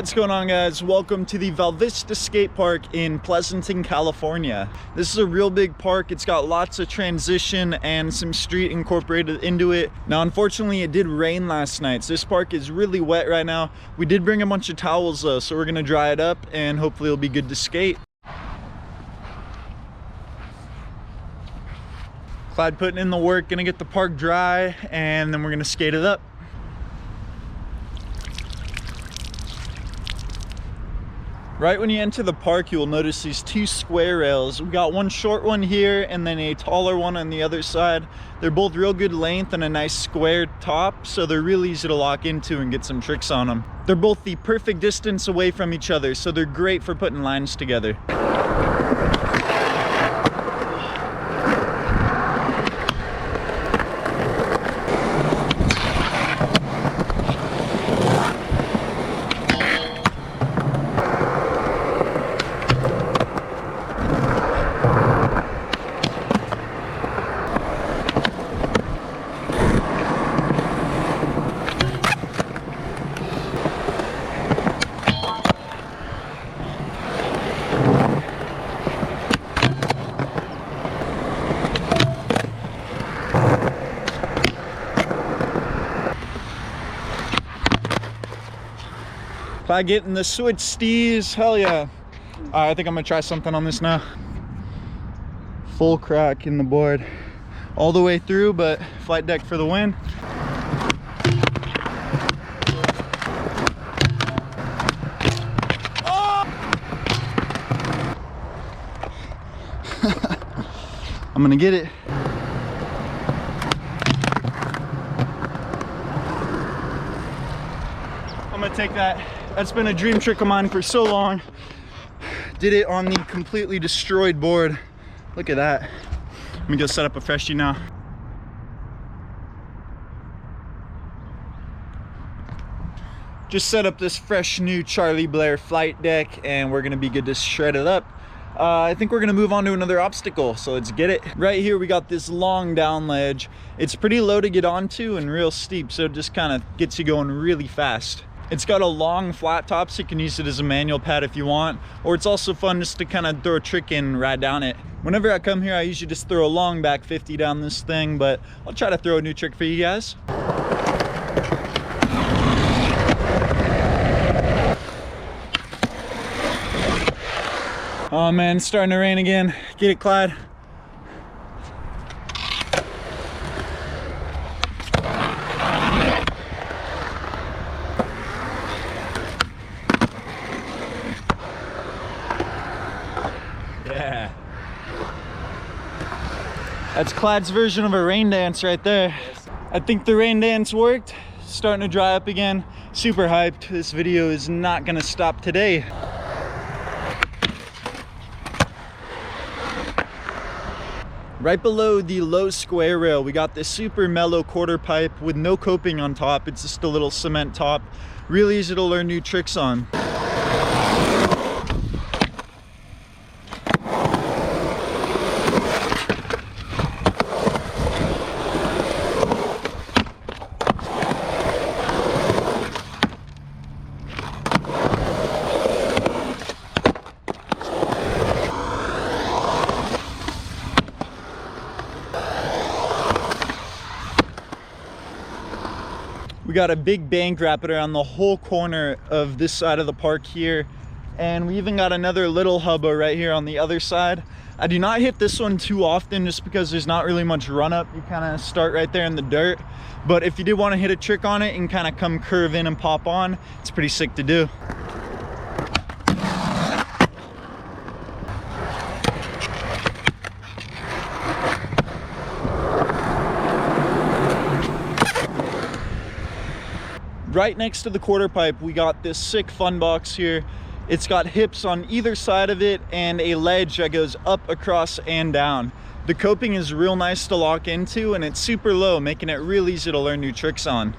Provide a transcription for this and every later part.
What's going on, guys? Welcome to the Val Vista skate park in Pleasanton, California. This is a real big park. It's got lots of transition and some street incorporated into it. Now, unfortunately, it did rain last night, so this park is really wet right now. We did bring a bunch of towels though, so we're gonna dry it up and hopefully it'll be good to skate. Clyde putting in the work, gonna get the park dry, and then we're gonna skate it up. Right when you enter the park, you will notice these two square rails. We got one short one here and then a taller one on the other side. They're both real good length and a nice square top, so they're real easy to lock into and get some tricks on them. They're both the perfect distance away from each other, so they're great for putting lines together. If I get in the switch steez, hell yeah. I think I'm gonna try something on this now. Full crack in the board all the way through, but flight deck for the win. Oh! I'm gonna get it. I'm gonna take that. That's been a dream trick of mine for so long. Did it on the completely destroyed board. Look at that. Let me go set up a freshie now. Just set up this fresh new Charlie Blair flight deck and we're gonna be good to shred it up. I think we're gonna move on to another obstacle, so let's get it. Right here we got this long down ledge. It's pretty low to get onto and real steep, so it just kind of gets you going really fast. It's got a long flat top, so you can use it as a manual pad if you want, or it's also fun just to kind of throw a trick in and ride down it. Whenever I come here, I usually just throw a long back 50 down this thing, but I'll try to throw a new trick for you guys. Oh man, it's starting to rain again. Get it, Clyde? Yeah. That's Clyde's version of a rain dance right there. I think the rain dance worked. Starting to dry up again. Super hyped. This video is not gonna stop today. Right below the low square rail, we got this super mellow quarter pipe with no coping on top. It's just a little cement top. Really easy to learn new tricks on. We got a big bank wrapping around the whole corner of this side of the park here. And we even got another little Hubbell right here on the other side. I do not hit this one too often just because there's not really much run up. You kind of start right there in the dirt. But if you did want to hit a trick on it and kind of come curve in and pop on, it's pretty sick to do. Right next to the quarter pipe, we got this sick fun box here. It's got hips on either side of it and a ledge that goes up, across, and down. The coping is real nice to lock into and it's super low, making it real easy to learn new tricks on.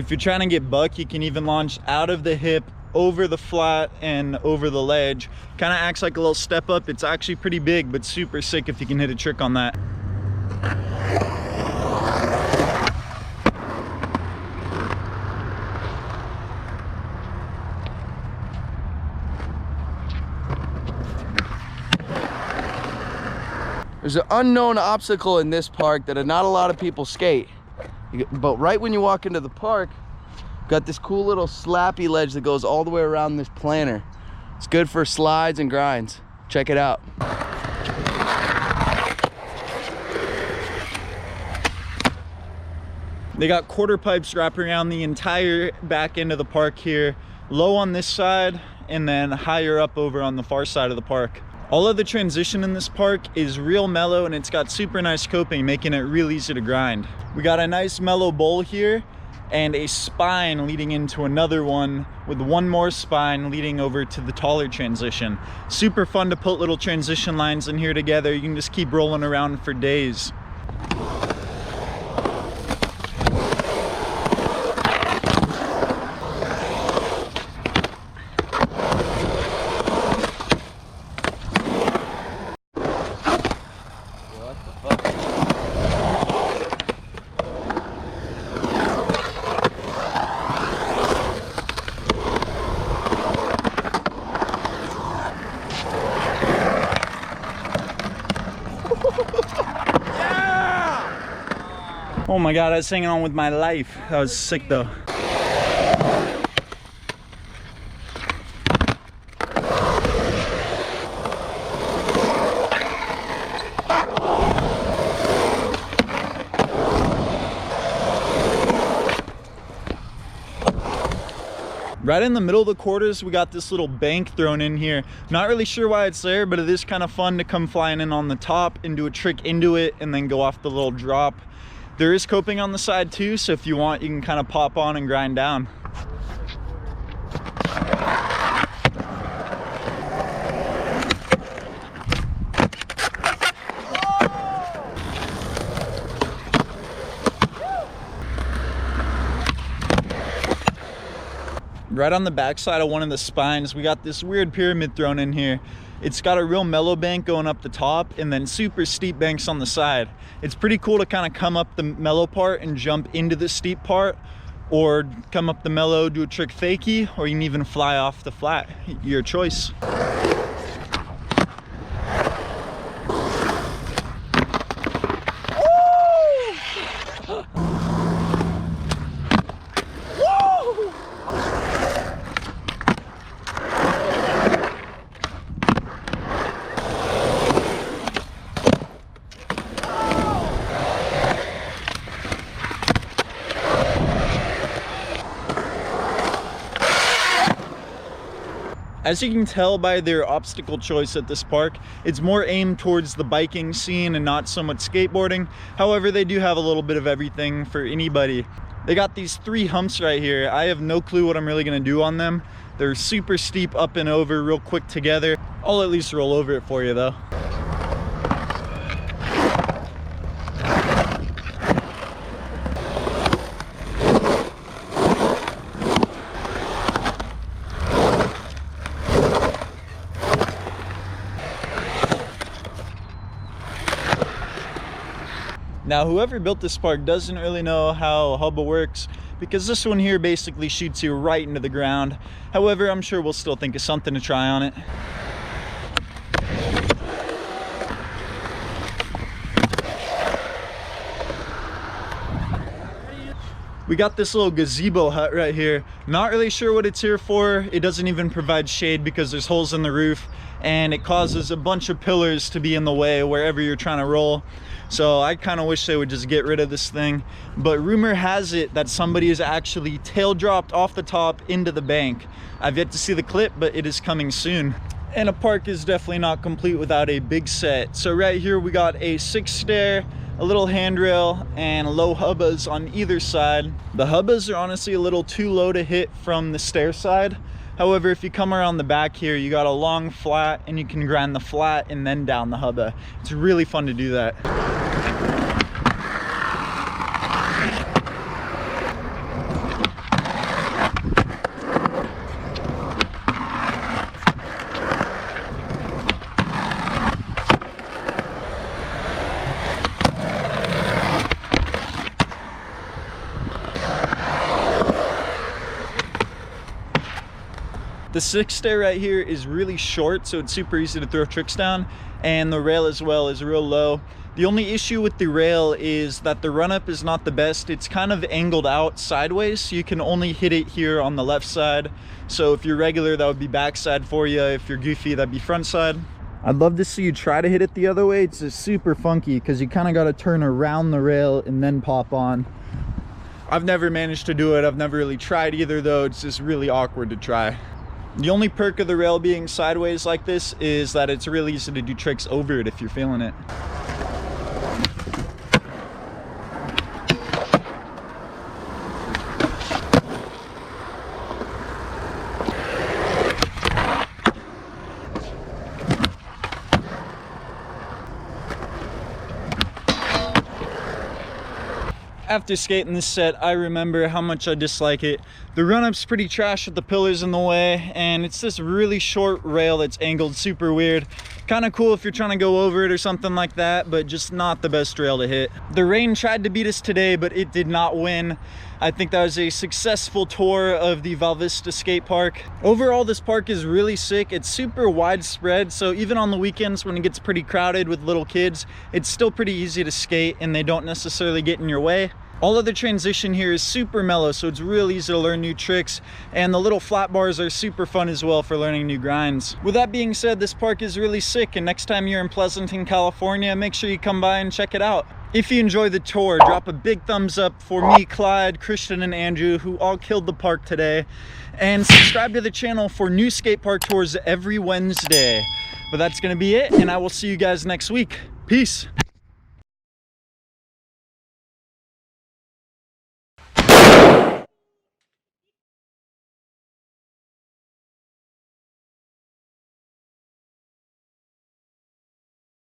If you're trying to get buck, you can even launch out of the hip, over the flat, and over the ledge. Kind of acts like a little step up. It's actually pretty big, but super sick if you can hit a trick on that. There's an unknown obstacle in this park that not a lot of people skate. But right when you walk into the park, got this cool little slappy ledge that goes all the way around this planter. It's good for slides and grinds. Check it out. They got quarter pipes wrapping around the entire back end of the park here, low on this side and then higher up over on the far side of the park. All of the transition in this park is real mellow, and it's got super nice coping, making it real easy to grind. We got a nice mellow bowl here and a spine leading into another one with one more spine leading over to the taller transition. Super fun to put little transition lines in here together. You can just keep rolling around for days. Oh my God, I was hanging on with my life. That was sick though. Right in the middle of the quarters, we got this little bank thrown in here. Not really sure why it's there, but it is kind of fun to come flying in on the top and do a trick into it and then go off the little drop. There is coping on the side too, so if you want, you can kind of pop on and grind down. Right on the back side of one of the spines, we got this weird pyramid thrown in here. It's got a real mellow bank going up the top and then super steep banks on the side. It's pretty cool to kind of come up the mellow part and jump into the steep part, or come up the mellow, do a trick fakie, or you can even fly off the flat. Your choice. As you can tell by their obstacle choice at this park, it's more aimed towards the biking scene and not so much skateboarding. However, they do have a little bit of everything for anybody. They got these 3 humps right here. I have no clue what I'm really gonna do on them. They're super steep up and over real quick together. I'll at least roll over it for you though. Now, whoever built this park doesn't really know how Hubbell works, because this one here basically shoots you right into the ground. However, I'm sure we'll still think of something to try on it. We got this little gazebo hut right here. Not really sure what it's here for. It doesn't even provide shade because there's holes in the roof, and it causes a bunch of pillars to be in the way wherever you're trying to roll. So I kind of wish they would just get rid of this thing. But rumor has it that somebody has actually tail dropped off the top into the bank. I've yet to see the clip, but it is coming soon. And a park is definitely not complete without a big set. So right here we got a 6-stair, a little handrail, and low hubbas on either side. The hubbas are honestly a little too low to hit from the stair side. However, if you come around the back here, you got a long flat and you can grind the flat and then down the hubba. It's really fun to do that. The six stair right here is really short, so it's super easy to throw tricks down, and the rail as well is real low. The only issue with the rail is that the run up is not the best. It's kind of angled out sideways, so you can only hit it here on the left side. So if you're regular, that would be backside for you. If you're goofy, that'd be front side. I'd love to see you try to hit it the other way. It's just super funky because you kind of got to turn around the rail and then pop on. I've never managed to do it. I've never really tried either though. It's just really awkward to try. The only perk of the rail being sideways like this is that it's really easy to do tricks over it if you're feeling it. After skating this set, I remember how much I dislike it. The run-up's pretty trash with the pillars in the way, and it's this really short rail that's angled super weird. Kind of cool if you're trying to go over it or something like that, but just not the best rail to hit. The rain tried to beat us today, but it did not win. I think that was a successful tour of the Val Vista skate park. Overall, this park is really sick. It's super widespread, so even on the weekends when it gets pretty crowded with little kids, it's still pretty easy to skate and they don't necessarily get in your way. All of the transition here is super mellow, so it's real easy to learn new tricks, and the little flat bars are super fun as well for learning new grinds. With that being said, this park is really sick, and next time you're in Pleasanton, California, make sure you come by and check it out. If you enjoyed the tour, drop a big thumbs up for me, Clyde, Christian, and Andrew, who all killed the park today, and subscribe to the channel for new skate park tours every Wednesday. But that's gonna be it, and I will see you guys next week. Peace.